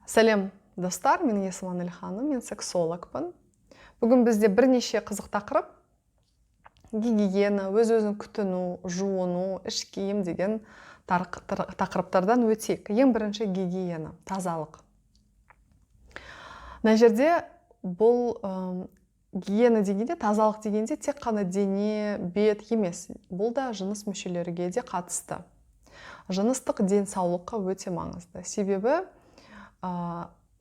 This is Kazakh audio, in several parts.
Сәлем достар, менің есімім Анель, мен сексологпын. Бүгін бізде бірнеше қызық тақырып: гигиена, өз-өзін күтіну, жуыну, іш киім деген тақырыптардан өтейік. Ең бірінші гигиена, тазалық. Мына жерде бұл гигиена дегенде, тазалық дегенде тек қана дене, бет емес. Бұл да жыныс мүшелерге де қатысты. Жыныстық денсаулыққа өте маңызды. Себебі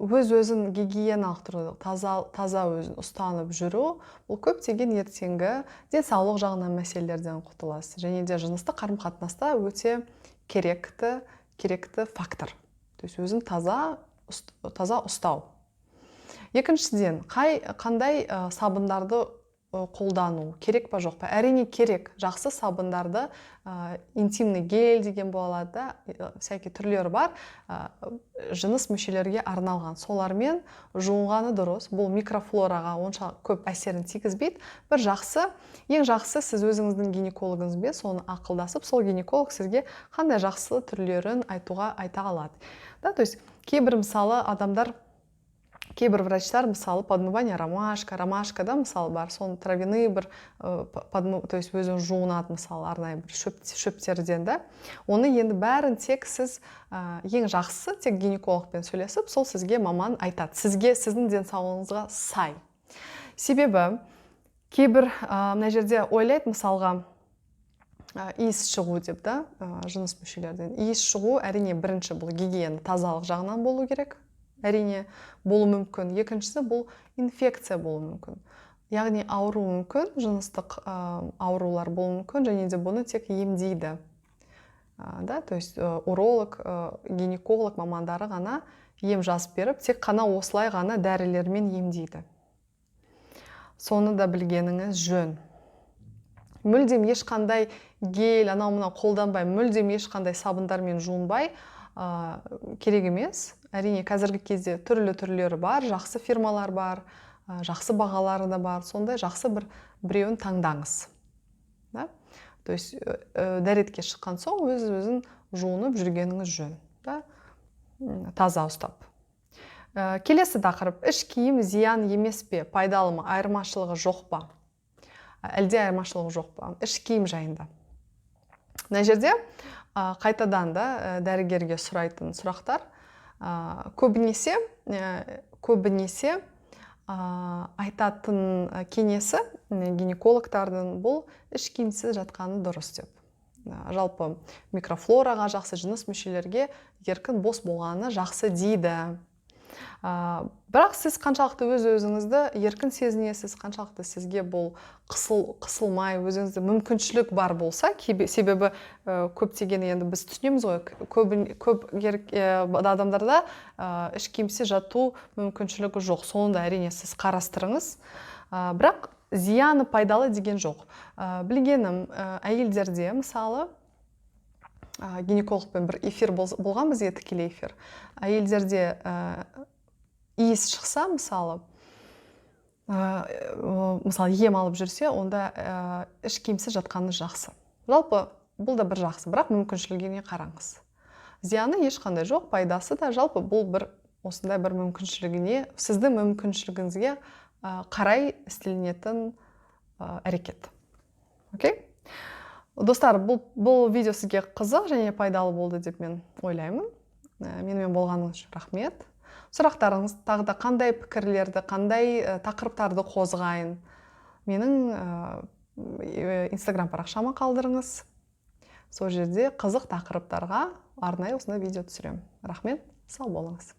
өз-өзін гигиеналық түрде таза өзін ұстанып жүру, бұл көптеген ертеңгі денсаулық жағынан мәселелерден құтыласыз. Және де жыныстық қарым-қатынаста өте керекті фактор. То есть өзін таза ұстау. Екіншіден, қандай сабындарды қолдану, керек па жоқ па? Әрине керек. Жақсы сабындарды, интимный гель деген болады, всякий түрлері бар, жыныс мүшелерге арналған. Солармен жуынғаны дұрыс. Бұл микрофлораға онша көп әсерін тигізбейді. Ең жақсы сіз өзіңіздің гинекологыңызбен соны ақылдасып, сол гинеколог сізге қандай жақсы түрлерін айта алады. То есть кейбір врачтар, мысалы, подмывание ромашкада, мысалы, бар, соны травяные бір, то есть өзін жуынады, мысалы, арнайы бір шөптерден, да. Оны енді бәрін тек сіз, ең жақсы, тек гинекологпен сөйлесіп, сол сізге маман айтады. Сіздің денсаулығыңызға сай. Себебі, кейбір мына жерде ойлайды, мысалға, иіс шығу деп, да, жыныс мүшелерден. Иіс шығу, әрине, бірінші бұл гигиена, тазалық жағынан болу керек. Әрине, болу мүмкін. Екіншісі, бұл инфекция болу мүмкін. Яғни ауру мүмкін, жыныстық аурулар болу мүмкін, және де бұны тек емдейді. То есть уролог, гинеколог мамандары ғана ем жазып беріп, тек қана осылай ғана дәрілермен емдейді. Соны да білгеніңіз жөн. Мүлдем ешқандай гель, анау-мынау қолданбай, мүлдем ешқандай сабындармен жуынбай керек емес. Әрине, қазіргі кезде түрлері бар, жақсы фирмалар бар, жақсы бағалары да бар. Сондай жақсы біреуін таңдаңыз. То есть дәретке шыққан соң өзін жуынып жүргеніңіз жөн. Таза ұстап. Келесі тақырып: іш киім зиян емес пе, пайдалы ма, айырмашылығы жоқ па? Әлде айырмашылығы жоқ па? Іш киім жайында. Мына жерде қайтадан да дәрігерге сұрайтын сұрақтар. Көбінесе айтатын кеңесі гинекологтардың бұл іш киімсіз жатқаны дұрыс деп. Жалпы микрофлораға, жақсы жыныс мүшелерге еркін бос болғаны жақсы дейді. Бірақ сіз қаншалықты өз-өзіңізді еркін сезінесіз, қаншалықты сізге бұл қысылмай, өзіңізде мүмкіншілік бар болса, себебі көптеген енді біз түсінеміз ғой, көп адамдарда іш киімсіз жату мүмкіншілігі жоқ. Соны да әрине сіз қарастырыңыз. Бірақ зияны пайдалы деген жоқ. Білгенім, әйелдерде, мысалы, гинекологпен бір эфир болған, бізге тікелей эфир. Әйелдерде иіс шықса, мысалы, ем алып жүрсе, онда іш киімсіз жатқаны жақсы. Жалпы, бұл да бір жақсы, бірақ мүмкіншілігіне қараңыз. Зияны ешқандай жоқ, пайдасы да, жалпы бұл осындай бір мүмкіншілігіне, сіздің мүмкіншілігіңізге қарай істелінетін әрекет. Окей? Достар, бұл видео сізге қызық және пайдалы болды деп мен ойлаймын. Менімен болғаныңыз үшін рахмет. Сұрақтарыңыз, тағы да қандай пікірлерді, қандай тақырыптарды қозғайын, менің инстаграм парақшама қалдырыңыз. Сол жерде қызық тақырыптарға арнайы осындай видео түсіремін. Рахмет, сау болыңыз.